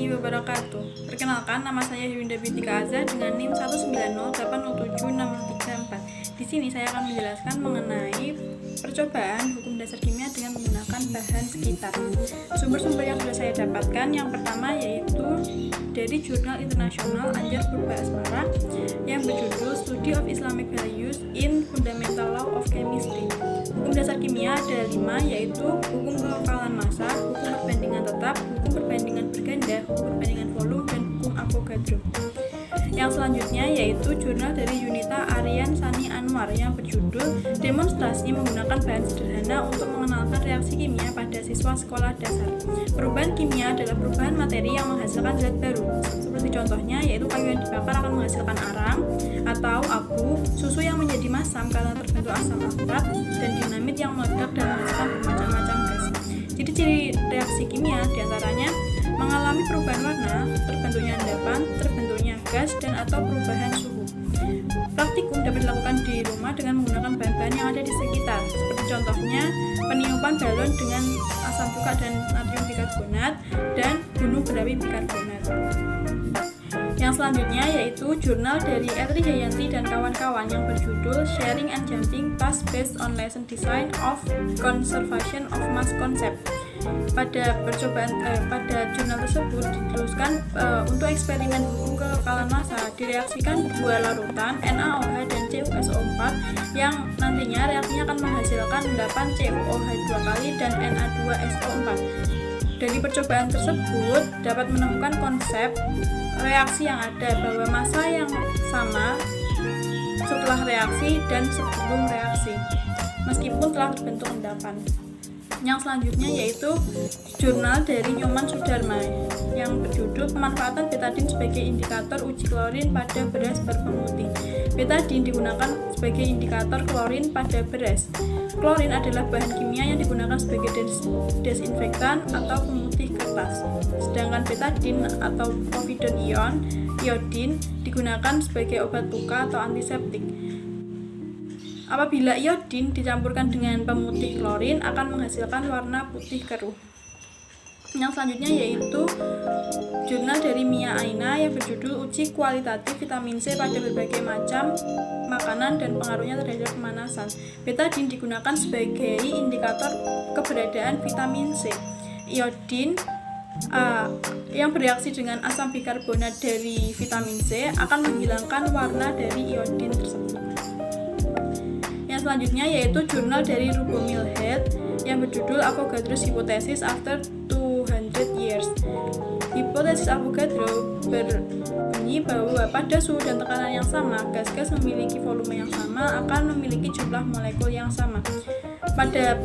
warahmatullahi wabarakatuh. Perkenalkan, nama saya Yunda Bintika Azza dengan NIM 190807634. Di sini saya akan menjelaskan mengenai percobaan hukum dasar kimia dengan menggunakan bahan sekitar. Sumber-sumber yang sudah saya dapatkan, yang pertama yaitu dari jurnal internasional Anjar Purba Asmara yang berjudul Study of Islamic Values in Fundamental Law of Chemistry. Hukum dasar kimia ada 5, yaitu hukum kekekalan massa, hukum perbandingan tetap, hukum perbandingan berganda, hukum perbandingan volume, dan hukum Avogadro. Yang selanjutnya yaitu jurnal dari Yunita Aryan Sani Anwar yang berjudul Demonstrasi menggunakan bahan sederhana untuk mengenalkan reaksi kimia pada siswa sekolah dasar. Perubahan kimia adalah perubahan materi yang menghasilkan zat baru. Seperti contohnya yaitu kayu yang dibakar akan menghasilkan arang atau abu, susu yang menjadi masam karena terbentuk asam laktat, dan dinamit yang meledak dan menghasilkan bermacam-macam gas. Jadi ciri reaksi kimia diantaranya mengalami perubahan warna, terbentuknya endapan, terbentuknya gas, dan atau perubahan suhu. Praktikum dapat dilakukan di rumah dengan menggunakan bahan-bahan yang ada di sekitar, seperti contohnya peniupan balon dengan asam cuka dan natrium bikarbonat dan gunung berapi bikarbonat. Yang selanjutnya yaitu jurnal dari Etri Jayanti dan kawan-kawan yang berjudul Sharing and Jumping Fast Based on Lesson Design of Conservation of Mass Concept. Pada jurnal tersebut dituliskan untuk eksperimen hukum kekekalan massa direaksikan dua larutan NaOH dan CuSO4 yang nantinya reaksinya akan menghasilkan endapan CuOH 2 kali dan Na2SO4. Dari percobaan tersebut dapat menemukan konsep reaksi yang ada bahwa massa yang sama setelah reaksi dan sebelum reaksi meskipun telah terbentuk endapan. Yang selanjutnya yaitu jurnal dari Nyoman Sudarma yang berjudul Pemanfaatan betadin sebagai indikator uji klorin pada beras berpemutih. Betadin digunakan sebagai indikator klorin pada beras. Klorin adalah bahan kimia yang digunakan sebagai desinfektan atau pemutih kertas. Sedangkan betadin atau povidone iodin digunakan sebagai obat luka atau antiseptik. Apabila iodin dicampurkan dengan pemutih klorin akan menghasilkan warna putih keruh. Yang selanjutnya yaitu jurnal dari Mia Aina yang berjudul Uji Kualitatif Vitamin C pada berbagai macam makanan dan pengaruhnya terhadap pemanasan. Betadin digunakan sebagai indikator keberadaan vitamin C. Iodin yang bereaksi dengan asam bikarbonat dari vitamin C akan menghilangkan warna dari iodin tersebut. Yang selanjutnya yaitu jurnal dari Rubomil Head yang berjudul Avogadro's Hypothesis After 200 Years. Hipotesis Avogadro berbunyi bahwa pada suhu dan tekanan yang sama, gas-gas memiliki volume yang sama akan memiliki jumlah molekul yang sama. Pada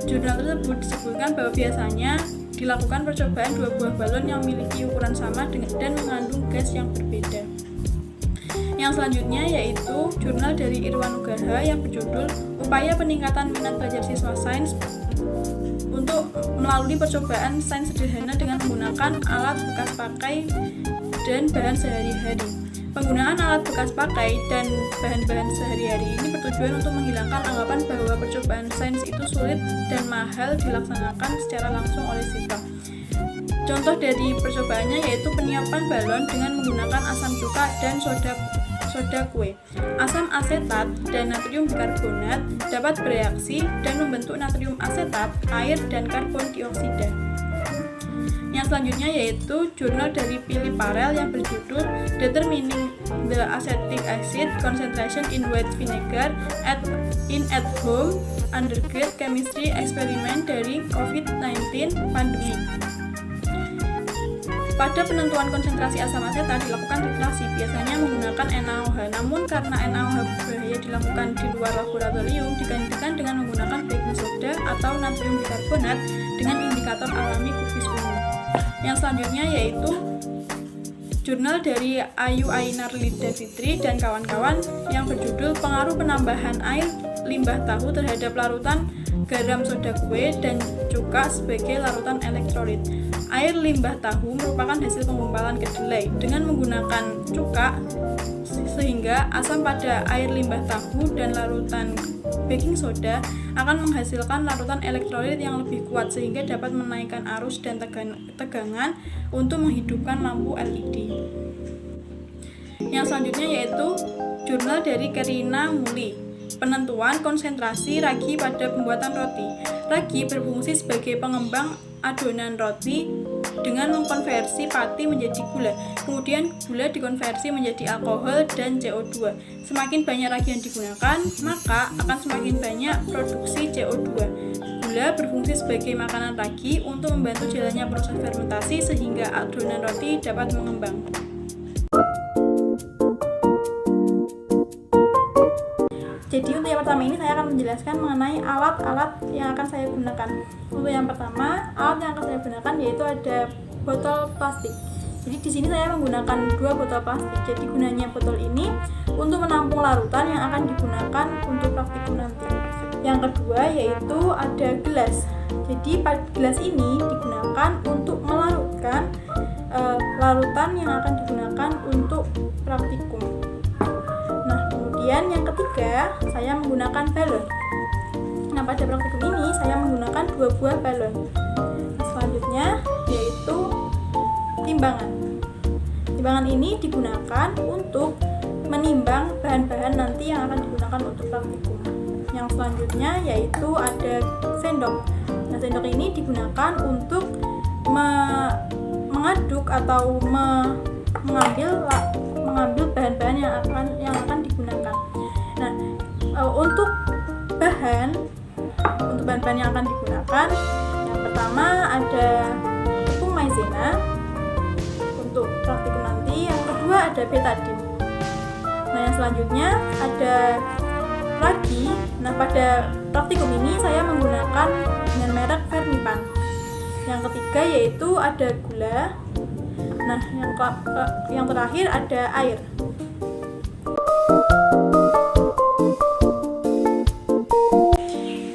jurnal tersebut disebutkan bahwa biasanya dilakukan percobaan dua buah balon yang memiliki ukuran sama dan mengandung gas yang berbeda. Yang selanjutnya yaitu jurnal dari Irwan Nugraha yang berjudul Upaya Peningkatan Minat Belajar Siswa Sains untuk melalui percobaan sains sederhana dengan menggunakan alat bekas pakai dan bahan sehari-hari. Penggunaan alat bekas pakai dan bahan-bahan sehari-hari ini bertujuan untuk menghilangkan anggapan bahwa percobaan sains itu sulit dan mahal dilaksanakan secara langsung oleh siswa. Contoh dari percobaannya yaitu peniupan balon dengan menggunakan asam cuka dan soda kue. Asam asetat dan natrium bikarbonat dapat bereaksi dan membentuk natrium asetat, air, dan karbon dioksida. Yang selanjutnya yaitu jurnal dari Philip Parel yang berjudul Determining the Acetic Acid Concentration in White Vinegar in at-home undergrad chemistry experiment dari COVID-19 pandemic. Pada penentuan konsentrasi asam asetat dilakukan titrasi biasanya menggunakan NaOH. Namun karena NaOH berbahaya dilakukan di luar laboratorium digantikan dengan menggunakan baking soda atau natrium bikarbonat dengan indikator alami kubis umum. Yang selanjutnya yaitu jurnal dari Ayu Ainar Lida Fitri dan kawan-kawan yang berjudul Pengaruh Penambahan Air Limbah Tahu terhadap larutan garam soda kue dan cuka sebagai larutan elektrolit. air limbah tahu merupakan hasil penggumpalan kedelai dengan menggunakan cuka, sehingga asam pada air limbah tahu dan larutan baking soda akan menghasilkan larutan elektrolit yang lebih kuat sehingga dapat menaikkan arus dan tegangan untuk menghidupkan lampu LED. Yang selanjutnya yaitu jurnal dari Karina Muli, penentuan konsentrasi ragi pada pembuatan roti. Ragi berfungsi sebagai pengembang adonan roti dengan mengkonversi pati menjadi gula. Kemudian gula dikonversi menjadi alkohol dan CO2. Semakin banyak ragi yang digunakan, maka akan semakin banyak produksi CO2. Gula berfungsi sebagai makanan ragi untuk membantu jalannya proses fermentasi sehingga adonan roti dapat mengembang. Jadi untuk yang pertama ini saya akan menjelaskan mengenai alat-alat yang akan saya gunakan. Untuk yang pertama, alat yang akan saya gunakan yaitu ada botol plastik. Jadi di sini saya menggunakan 2 botol plastik. Jadi gunanya botol ini untuk menampung larutan yang akan digunakan untuk praktikum nanti. Yang kedua yaitu ada gelas. Jadi gelas ini digunakan untuk melarutkan larutan yang akan digunakan untuk praktikum. Kemudian yang ketiga, saya menggunakan balon. Nah, pada praktikum ini saya menggunakan 2 buah balon. Selanjutnya yaitu timbangan. Timbangan ini digunakan untuk menimbang bahan-bahan nanti yang akan digunakan untuk praktikum. Yang selanjutnya yaitu ada sendok. Nah, sendok ini digunakan untuk mengaduk atau mengambil bahan-bahan yang akan digunakan. Nah, untuk bahan-bahan yang akan digunakan, yang pertama ada tepung maizena untuk praktikum nanti. Yang kedua ada betadine. Nah, yang selanjutnya ada ragi. Nah, pada praktikum ini saya menggunakan dengan merek Fermipan. Yang ketiga yaitu ada gula. Nah, yang terakhir ada air.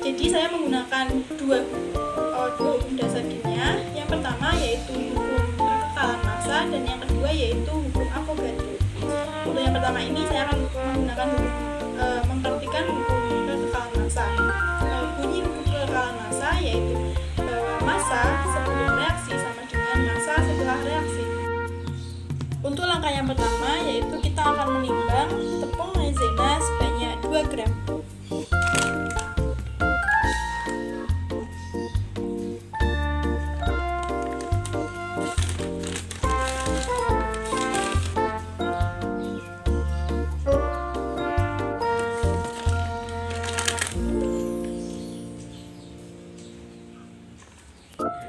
Jadi saya menggunakan dua hukum dasar kimia. Yang pertama yaitu hukum kekekalan massa dan yang kedua yaitu hukum Avogadro. Untuk yang pertama ini saya akan menggunakan mempraktikkan hukum kekekalan massa. Bunyi hukum kekekalan massa yaitu bahwa massa sebelum reaksi sama dengan massa setelah reaksi. Untuk langkah yang pertama yaitu kita akan menimbang tepung maizena sebanyak 2 gram.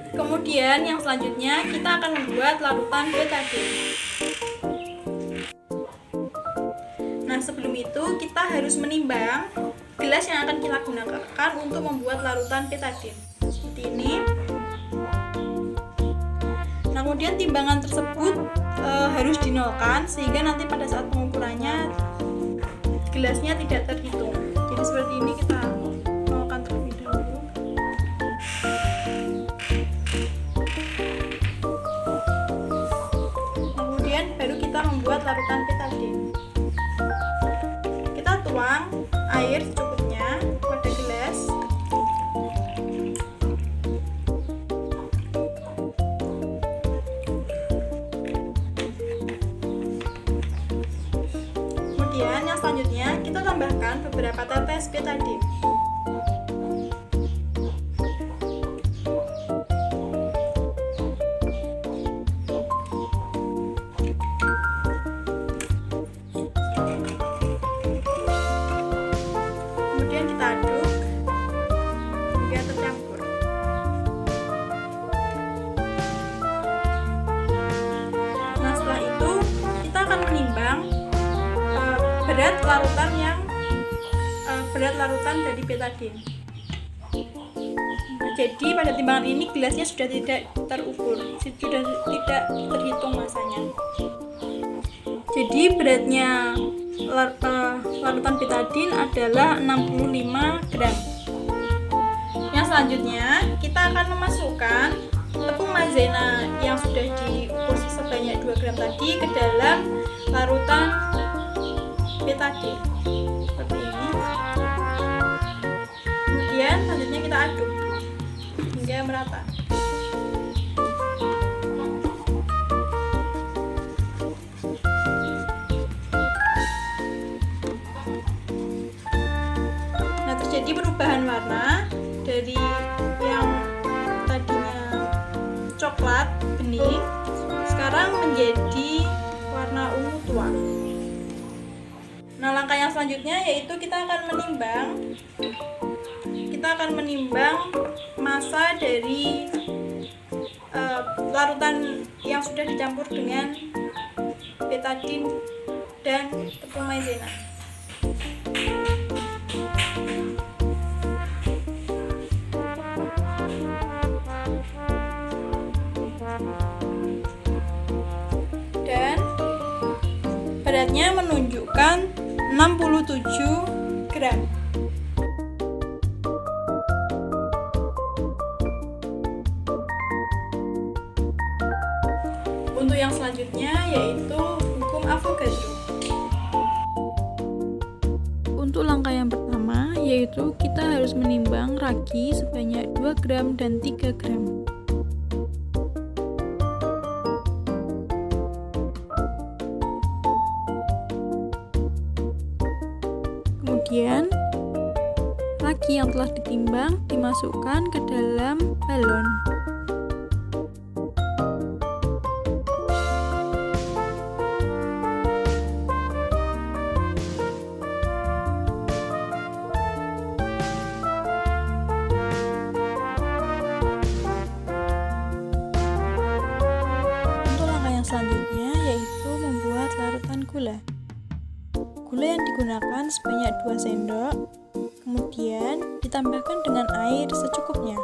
Kemudian yang selanjutnya kita akan membuat larutan betadine. Nah, sebelum itu kita harus menimbang gelas yang akan kita gunakan untuk membuat larutan betadine. Seperti ini. Nah, kemudian timbangan tersebut harus dinolkan sehingga nanti pada saat pengukurannya gelasnya tidak terhitung. Jadi seperti ini kita nolkan terlebih dahulu. Kemudian baru kita membuat larutan betadine. Kita tuang air secukupnya pada gelas. Kemudian yang selanjutnya kita tambahkan beberapa tetes betadine. Kemudian kita aduk hingga tercampur. Nah, setelah itu kita akan menimbang berat larutan dari betadine. Nah, jadi pada timbangan ini gelasnya sudah tidak terukur, sudah tidak terhitung masanya. Jadi beratnya larutan betadine adalah 65 gram. Yang selanjutnya kita akan memasukkan tepung maizena yang sudah diukur sebanyak 2 gram tadi ke dalam larutan betadine seperti ini. Kemudian selanjutnya kita aduk hingga merata. Nah, terjadi perubahan warna dari yang tadinya coklat bening sekarang menjadi warna ungu tua. Nah, langkah yang selanjutnya yaitu kita akan menimbang massa dari larutan yang sudah dicampur dengan betadine dan tepung maizena. Dan beratnya menunjukkan 67 gram. Untuk yang selanjutnya yaitu hukum Avogadro. Untuk langkah yang pertama yaitu kita harus menimbang ragi sebanyak 2 gram dan 3 gram. Kemudian ragi yang telah ditimbang dimasukkan ke dalam balon. Untuk langkah yang selanjutnya yaitu membuat larutan gula. Gula yang digunakan sebanyak 2 sendok, kemudian ditambahkan dengan air secukupnya.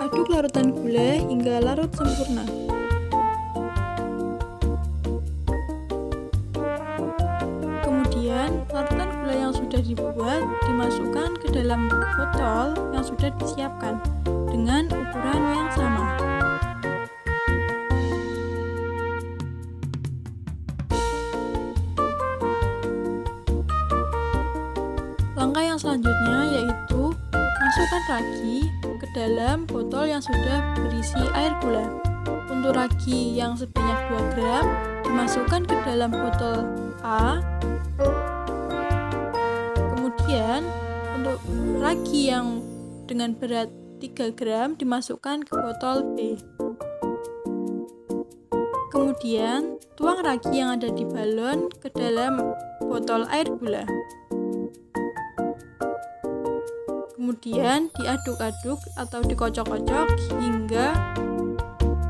Aduk larutan gula hingga larut sempurna. Kemudian, larutan gula yang sudah dibuat dimasukkan ke dalam botol yang sudah disiapkan dengan ukuran yang sama. Langkah yang selanjutnya yaitu masukkan ragi ke dalam botol yang sudah berisi air gula. Untuk ragi yang sebanyak 2 gram dimasukkan ke dalam botol A. Kemudian untuk ragi yang dengan berat 3 gram dimasukkan ke botol B. Kemudian tuang ragi yang ada di balon ke dalam botol air gula. Kemudian diaduk-aduk atau dikocok-kocok hingga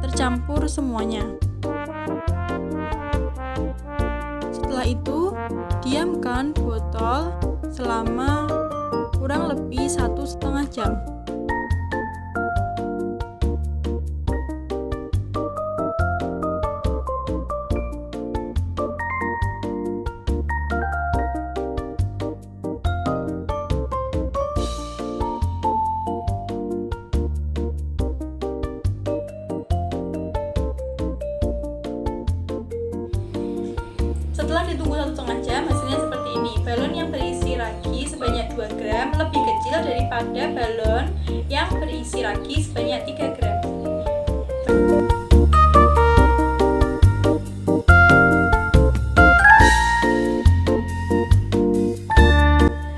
tercampur semuanya. Setelah itu, diamkan botol selama kurang lebih 1,5 jam. Setelah ditunggu 1,5 jam, hasilnya seperti ini. Balon yang berisi ragi sebanyak 2 gram lebih kecil daripada balon yang berisi ragi sebanyak 3 gram.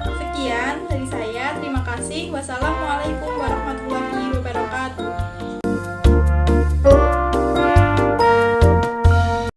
Sekian dari saya. Terima kasih. Wassalamualaikum